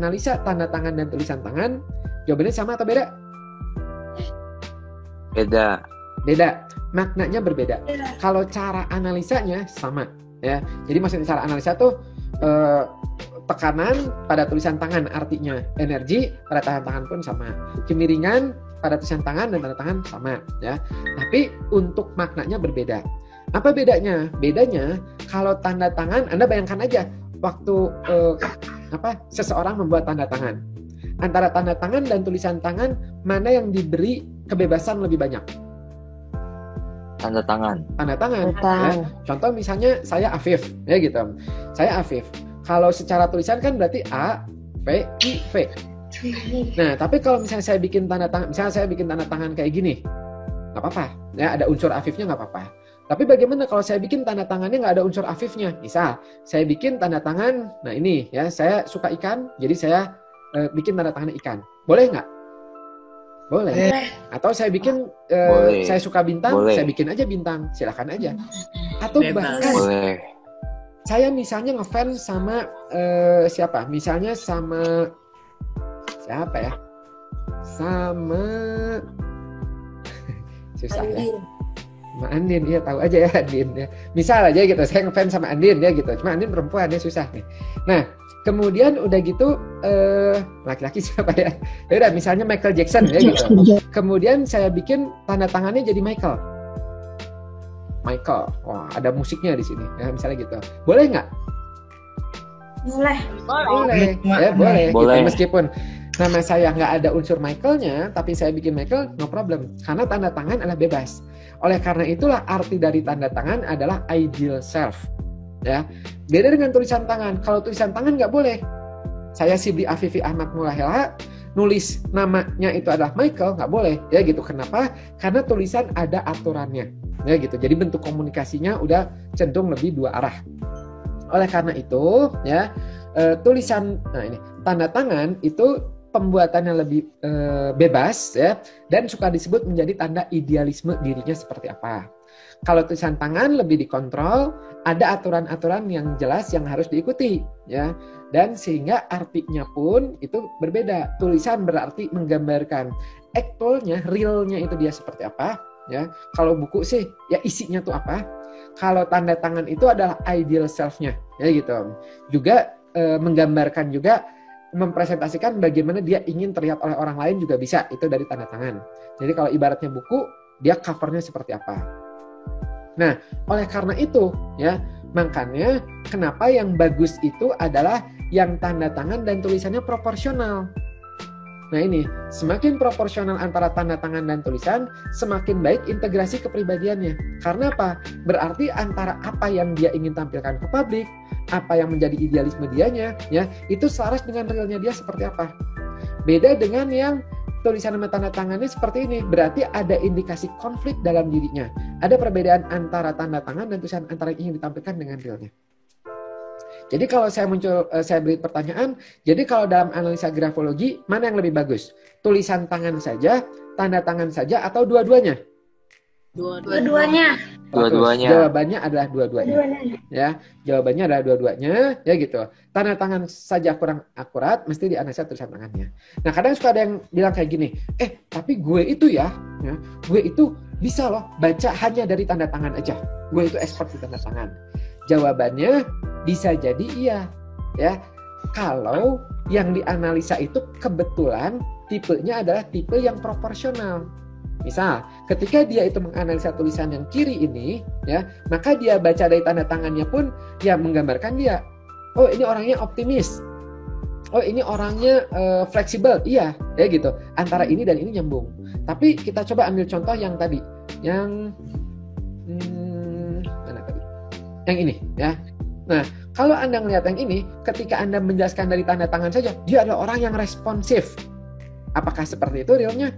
analisa tanda tangan dan tulisan tangan, jawabannya sama atau beda? Beda. Beda. Maknanya berbeda. Kalau cara analisanya sama, ya. Jadi maksudnya cara analisa tuh tekanan pada tulisan tangan artinya energi, pada tanda tangan pun sama. Kemiringan pada tulisan tangan dan tanda tangan sama, ya. Tapi untuk maknanya berbeda. Apa bedanya? Bedanya kalau tanda tangan, Anda bayangkan aja waktu seseorang membuat tanda tangan. Antara tanda tangan dan tulisan tangan, mana yang diberi kebebasan lebih banyak? Tanda tangan. Tanda tangan. Ya. Contoh misalnya saya Afif, ya gitu. Saya Afif. Kalau secara tulisan kan berarti A, V, I, V. Nah, tapi kalau misalnya saya bikin tanda tangan, misalnya saya bikin tanda tangan kayak gini, nggak apa-apa. Ya, ada unsur Afifnya nggak apa-apa. Tapi bagaimana kalau saya bikin tanda tangannya nggak ada unsur Afifnya? Misal, saya bikin tanda tangan, nah ini ya, saya suka ikan, jadi saya bikin tanda tangan ikan. Boleh nggak? Boleh. Atau saya bikin, saya suka bintang, saya bikin aja bintang. Silakan aja. Atau bahkan, saya misalnya ngefans sama siapa? Misalnya sama siapa ya? Sama susah ya. Sama Andin, iya tahu aja ya Andin ya. Misal aja gitu, saya ngefans sama Andin ya gitu. Cuma Andin perempuan ya susah nih. Nah, kemudian udah gitu laki-laki siapa ya? Ya udah misalnya Michael Jackson ya gitu. Kemudian saya bikin tanda tangannya jadi Michael. Michael. Wah, ada musiknya di sini. Ya, misalnya gitu. Boleh nggak? Boleh. Ya, boleh. Gitu. Meskipun nama saya nggak ada unsur Michael-nya, tapi saya bikin Michael, no problem. Karena tanda tangan adalah bebas. Oleh karena itulah arti dari tanda tangan adalah ideal self. Ya, beda dengan tulisan tangan. Kalau tulisan tangan nggak boleh. Saya Sibli Afifi Ahmad Mulahela, nulis namanya itu adalah Michael, nggak boleh. Ya gitu. Kenapa? Karena tulisan ada aturannya. Ya gitu. Jadi bentuk komunikasinya udah cenderung lebih dua arah. Oleh karena itu, ya tulisan, nah ini tanda tangan itu pembuatannya lebih bebas ya, dan suka disebut menjadi tanda idealisme dirinya seperti apa. Kalau tulisan tangan lebih dikontrol, ada aturan-aturan yang jelas yang harus diikuti ya, dan sehingga artinya pun itu berbeda. Tulisan berarti menggambarkan actualnya, realnya itu dia seperti apa ya. Kalau buku sih ya isinya tuh apa. Kalau tanda tangan itu adalah ideal self-nya ya gitu. Juga menggambarkan juga, mempresentasikan bagaimana dia ingin terlihat oleh orang lain juga bisa, itu dari tanda tangan. Jadi kalau ibaratnya buku, dia covernya seperti apa. Nah, oleh karena itu ya, makanya kenapa yang bagus itu adalah yang tanda tangan dan tulisannya proporsional. Nah ini, semakin proporsional antara tanda tangan dan tulisan, semakin baik integrasi kepribadiannya. Karena apa? Berarti antara apa yang dia ingin tampilkan ke publik, apa yang menjadi idealisme dianya, ya itu selaras dengan realnya dia seperti apa. Beda dengan yang tulisan sama tanda tangannya seperti ini, berarti ada indikasi konflik dalam dirinya. Ada perbedaan antara tanda tangan dan tulisan antara yang ingin ditampilkan dengan realnya. Jadi kalau saya beri pertanyaan, jadi kalau dalam analisa grafologi, mana yang lebih bagus? Tulisan tangan saja, tanda tangan saja, atau dua-duanya? Dua-duanya. Jawabannya adalah dua-duanya. Ya, jawabannya adalah dua-duanya, ya gitu. Tanda tangan saja kurang akurat, mesti dianalisa tulisan tangannya. Nah, kadang suka ada yang bilang kayak gini, tapi gue itu ya, gue itu bisa loh baca hanya dari tanda tangan aja. Gue itu expert di tanda tangan. Jawabannya bisa jadi iya, ya. Kalau yang dianalisa itu kebetulan tipenya adalah tipe yang proporsional. Misal, ketika dia itu menganalisa tulisan yang kiri ini, ya, maka dia baca dari tanda tangannya pun ya menggambarkan dia. Oh, ini orangnya optimis. Oh, ini orangnya fleksibel. Iya, ya gitu. Antara ini dan ini nyambung. Tapi kita coba ambil contoh yang tadi, yang mana tadi? Yang ini, ya. Nah, kalau Anda melihat yang ini, ketika Anda menjelaskan dari tanda tangan saja, dia adalah orang yang responsif. Apakah seperti itu realnya?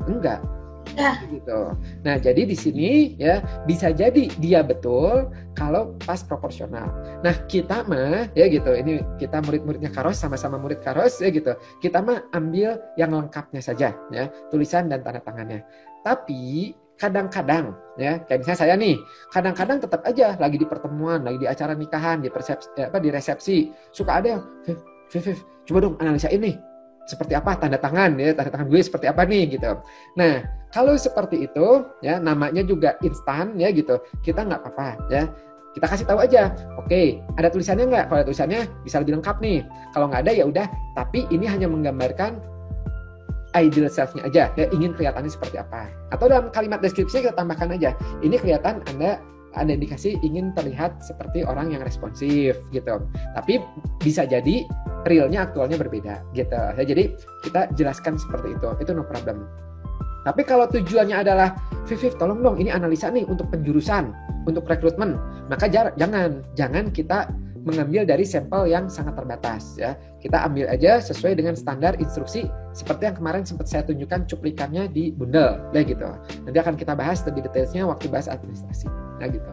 Enggak. Ya. Gitu. Nah, jadi di sini ya bisa jadi dia betul kalau pas proporsional. Nah, kita mah ya gitu. Ini kita murid-muridnya Karos, sama-sama murid Karos ya gitu. Kita mah ambil yang lengkapnya saja ya, tulisan dan tanda tangannya. Tapi kadang-kadang ya, kayak misalnya saya nih, kadang-kadang tetap aja lagi di pertemuan, lagi di acara nikahan, di resepsi, suka ada yang Viv, coba dong analisa ini. Seperti apa tanda tangan ya, tanda tangan gue seperti apa nih gitu. Nah, kalau seperti itu ya, namanya juga instan ya gitu. Kita nggak apa-apa ya. Kita kasih tahu aja, oke, ada tulisannya nggak? Kalau ada tulisannya bisa lebih lengkap nih. Kalau nggak ada ya udah. Tapi ini hanya menggambarkan ideal self-nya aja, ya ingin kelihatannya seperti apa. Atau dalam kalimat deskripsinya kita tambahkan aja, ini kelihatan Anda indikasi ingin terlihat seperti orang yang responsif gitu. Tapi bisa jadi realnya aktualnya berbeda gitu. Ya, jadi kita jelaskan seperti itu no problem. Tapi kalau tujuannya adalah, Viv, tolong dong ini analisa nih untuk penjurusan, untuk rekrutmen, maka jangan kita mengambil dari sampel yang sangat terbatas ya. Kita ambil aja sesuai dengan standar instruksi seperti yang kemarin sempat saya tunjukkan cuplikannya di bundel ya gitu. Nanti akan kita bahas lebih detailnya waktu bahas administrasi ya gitu.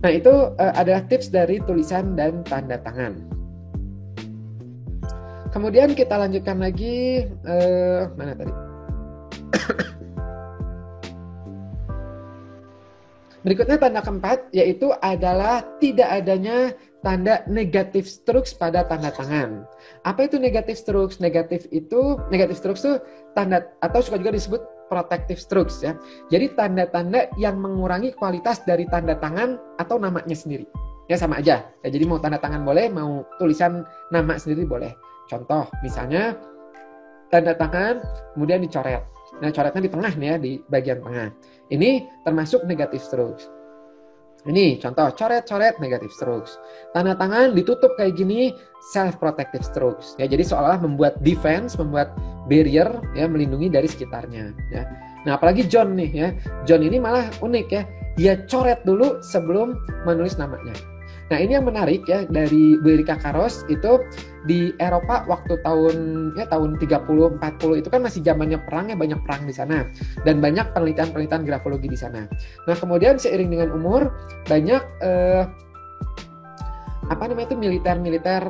Nah, itu adalah tips dari tulisan dan tanda tangan. Kemudian kita lanjutkan lagi mana tadi? Berikutnya tanda keempat, yaitu adalah tidak adanya tanda negatif strokes pada tanda tangan. Apa itu negatif strokes? Negatif strokes itu tanda, atau suka juga disebut protective strokes ya. Jadi tanda-tanda yang mengurangi kualitas dari tanda tangan atau namanya sendiri. Ya sama aja. Ya, jadi mau tanda tangan boleh, mau tulisan nama sendiri boleh. Contoh, misalnya tanda tangan kemudian dicoret. Nah, coretnya di tengah nih ya, di bagian tengah. Ini termasuk negative strokes. Ini contoh, coret-coret negative strokes. Tanda tangan ditutup kayak gini, self-protective strokes. Ya, jadi seolah-olah membuat defense, membuat barrier, ya, melindungi dari sekitarnya. Ya. Nah, apalagi John nih ya. John ini malah unik ya. Dia coret dulu sebelum menulis namanya. Nah, ini yang menarik ya dari Bu Erika Karos itu di Eropa waktu tahun 30-40 itu kan masih zamannya perang ya, banyak perang di sana dan banyak penelitian-penelitian grafologi di sana. Nah, kemudian seiring dengan umur banyak militer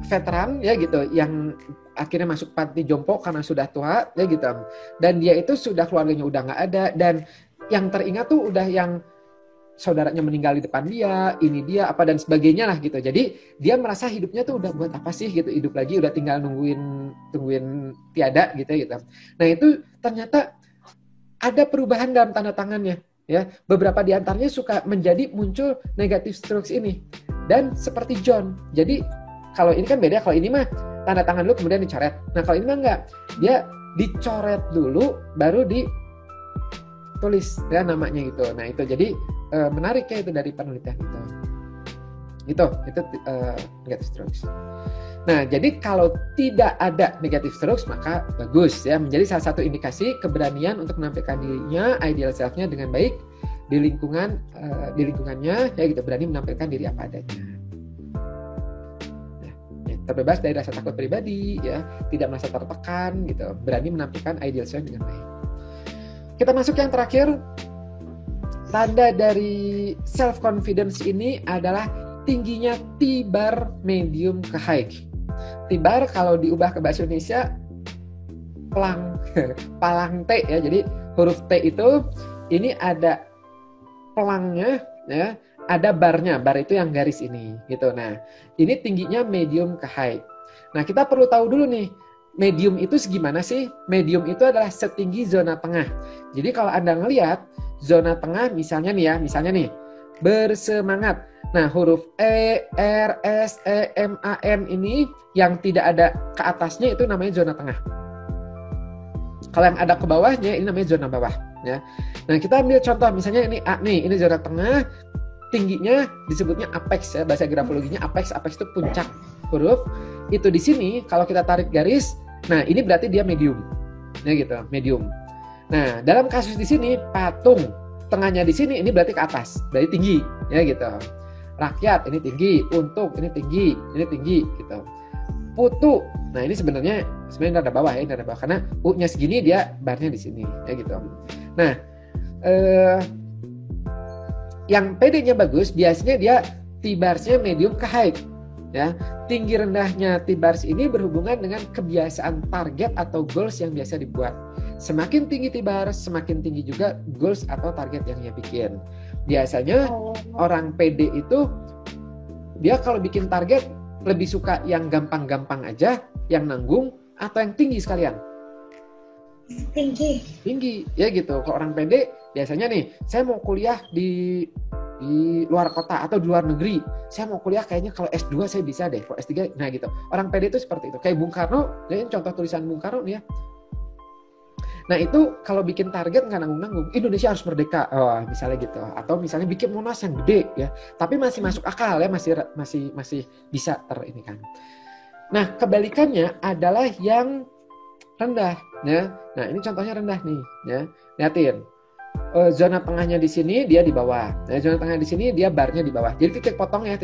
veteran ya gitu yang akhirnya masuk panti jompo karena sudah tua ya gitu. Dan dia itu sudah keluarganya udah nggak ada dan yang teringat tuh udah yang saudaranya meninggal di depan dia, ini dia, apa dan sebagainya lah gitu. Jadi dia merasa hidupnya tuh udah buat apa sih gitu, hidup lagi udah tinggal nungguin tiada gitu. Nah itu ternyata ada perubahan dalam tanda tangannya ya. Beberapa di antaranya suka menjadi muncul negative strokes ini. Dan seperti John. Jadi kalau ini kan beda, kalau ini mah tanda tangan dulu kemudian dicoret. Nah kalau ini mah enggak. Dia dicoret dulu baru ditulis ya namanya gitu. Nah itu jadi menarik ya itu dari penelitian itu negative strokes. Nah jadi kalau tidak ada negative strokes maka bagus ya, menjadi salah satu indikasi keberanian untuk menampilkan dirinya, ideal self-nya dengan baik di lingkungannya ya gitu, berani menampilkan diri apa adanya. Nah, terbebas dari rasa takut pribadi ya, tidak merasa tertekan gitu, berani menampilkan ideal self dengan baik. Kita masuk yang terakhir. Tanda dari self-confidence ini adalah tingginya T-bar medium ke high. T-bar kalau diubah ke bahasa Indonesia palang T ya. Jadi huruf T itu ini ada pelangnya ya, ada barnya. Bar itu yang garis ini gitu. Nah, ini tingginya medium ke high. Nah, kita perlu tahu dulu nih, medium itu segimana sih? Medium itu adalah setinggi zona tengah. Jadi kalau Anda ngelihat zona tengah misalnya nih, bersemangat. Nah, huruf E, R, S, E, M, A, N ini yang tidak ada ke atasnya itu namanya zona tengah. Kalau yang ada ke bawahnya ini namanya zona bawah. Ya. Nah, kita ambil contoh misalnya ini A nih, ini zona tengah, tingginya disebutnya apex ya, bahasa grafologinya apex itu puncak huruf. Itu di sini kalau kita tarik garis, nah ini berarti dia medium. Ya gitu, medium. Nah, dalam kasus di sini patung tengahnya di sini ini berarti ke atas, berarti tinggi, ya gitu. Rakyat ini tinggi, untuk ini tinggi gitu. Putu, nah ini sebenarnya ada bawah ya, ada bawah karena U-nya segini dia barnya di sini, ya gitu. Nah, yang PD-nya bagus biasanya dia T-bars-nya medium ke high, ya. Tinggi rendahnya T-bars ini berhubungan dengan kebiasaan target atau goals yang biasa dibuat. Semakin tinggi T-bars, semakin tinggi juga goals atau target yang dia bikin. Biasanya orang PD itu dia kalau bikin target lebih suka yang gampang-gampang aja, yang nanggung, atau yang tinggi sekalian? Tinggi, ya gitu. Kalau orang pede, biasanya nih, saya mau kuliah di luar kota atau di luar negeri. Saya mau kuliah kayaknya kalau S2 saya bisa deh, kalau S3, nah gitu. Orang pede itu seperti itu. Kayak Bung Karno, ini contoh tulisan Bung Karno nih ya. Nah itu kalau bikin target nggak nanggung-nanggung, Indonesia harus merdeka, misalnya gitu. Atau misalnya bikin Monas yang gede ya, tapi masih masuk akal ya, masih bisa ini kan. Nah kebalikannya adalah yang rendah ya. Nah ini contohnya rendah nih ya. Lihatin. Zona tengahnya di sini dia di bawah. Nah, zona tengah di sini dia barnya di bawah. Jadi titik potongnya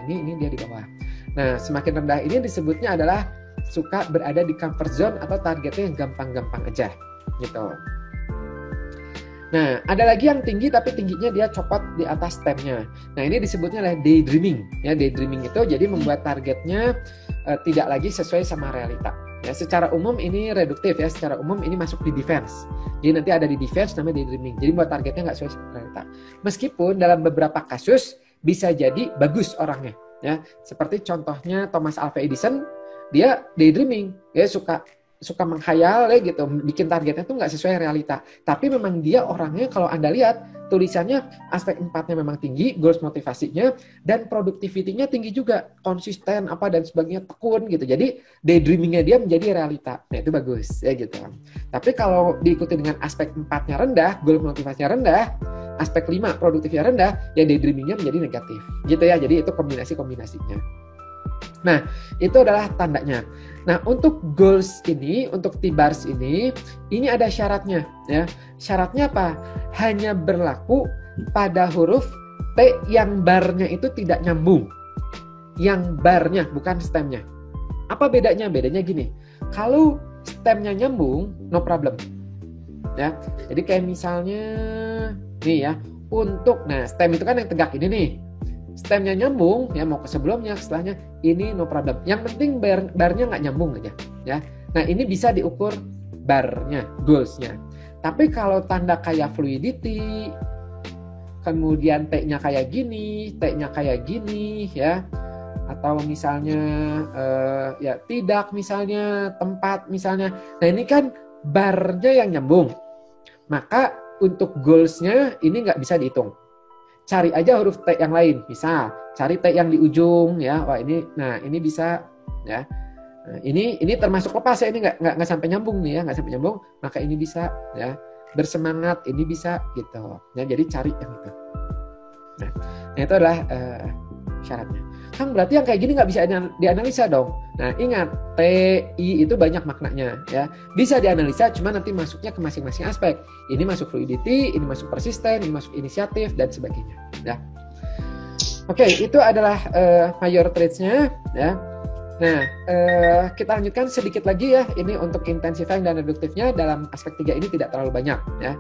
ini dia di bawah. Nah, semakin rendah ini disebutnya adalah suka berada di comfort zone atau targetnya yang gampang-gampang aja gitu. Nah, ada lagi yang tinggi tapi tingginya dia copot di atas stemnya. Nah, ini disebutnya adalah daydreaming. Ya, daydreaming itu jadi membuat targetnya tidak lagi sesuai sama realita. Ya, secara umum ini reduktif ya, secara umum ini masuk di defense. Jadi nanti ada di defense namanya daydreaming. Jadi buat targetnya nggak sesuai sama realita. Meskipun dalam beberapa kasus bisa jadi bagus orangnya. Ya, seperti contohnya Thomas Alva Edison, dia daydreaming, ya suka menghayal ya gitu, bikin targetnya tuh nggak sesuai realita. Tapi memang dia orangnya kalau Anda lihat tulisannya aspek 4-nya memang tinggi, goals motivasinya dan productivity-nya tinggi juga, konsisten apa dan sebagainya, tekun gitu. Jadi daydreaming-nya dia menjadi realita. Nah, itu bagus ya gitu. Tapi kalau diikuti dengan aspek 4-nya rendah, goals motivasinya rendah, aspek 5 produktifnya rendah, ya daydreaming-nya menjadi negatif. Gitu ya. Jadi itu kombinasi-kombinasinya. Nah, itu adalah tandanya. Nah, untuk goals ini, untuk T-bars ini ada syaratnya ya. Syaratnya apa? Hanya berlaku pada huruf T yang barnya itu tidak nyambung. Yang barnya, bukan stemnya. Apa bedanya? Bedanya gini. Kalau stemnya nyambung, no problem. Ya. Jadi kayak misalnya nih ya, untuk stem itu kan yang tegak ini nih. Stemnya nyambung, ya mau ke sebelumnya, setelahnya, ini no problem. Yang penting barnya nggak nyambung aja, ya. Nah ini bisa diukur barnya, goalsnya. Tapi kalau tanda kayak fluidity, kemudian T-nya kayak gini, T-nya kayak gini, ya, atau misalnya ya tidak, misalnya tempat, misalnya. Nah ini kan barnya yang nyambung, maka untuk goalsnya ini nggak bisa dihitung. Cari aja huruf T yang lain, misal cari T yang di ujung ya. Wah ini, nah ini bisa ya. Nah, ini termasuk lepas ya, ini nggak sampai nyambung nih ya, nggak sampai nyambung, maka ini bisa ya. Bersemangat ini bisa gitu. Ya, jadi cari yang itu. Nah itu adalah syaratnya. Kang berarti yang kayak gini nggak bisa dianalisa dong. Nah ingat T, I itu banyak maknanya ya. Bisa dianalisa, cuma nanti masuknya ke masing-masing aspek. Ini masuk fluidity, ini masuk persisten, ini masuk inisiatif dan sebagainya. Ya. Oke, itu adalah major traits-nya ya. Nah kita lanjutkan sedikit lagi ya. Ini untuk intensifying dan reduktifnya dalam aspek 3 ini tidak terlalu banyak ya.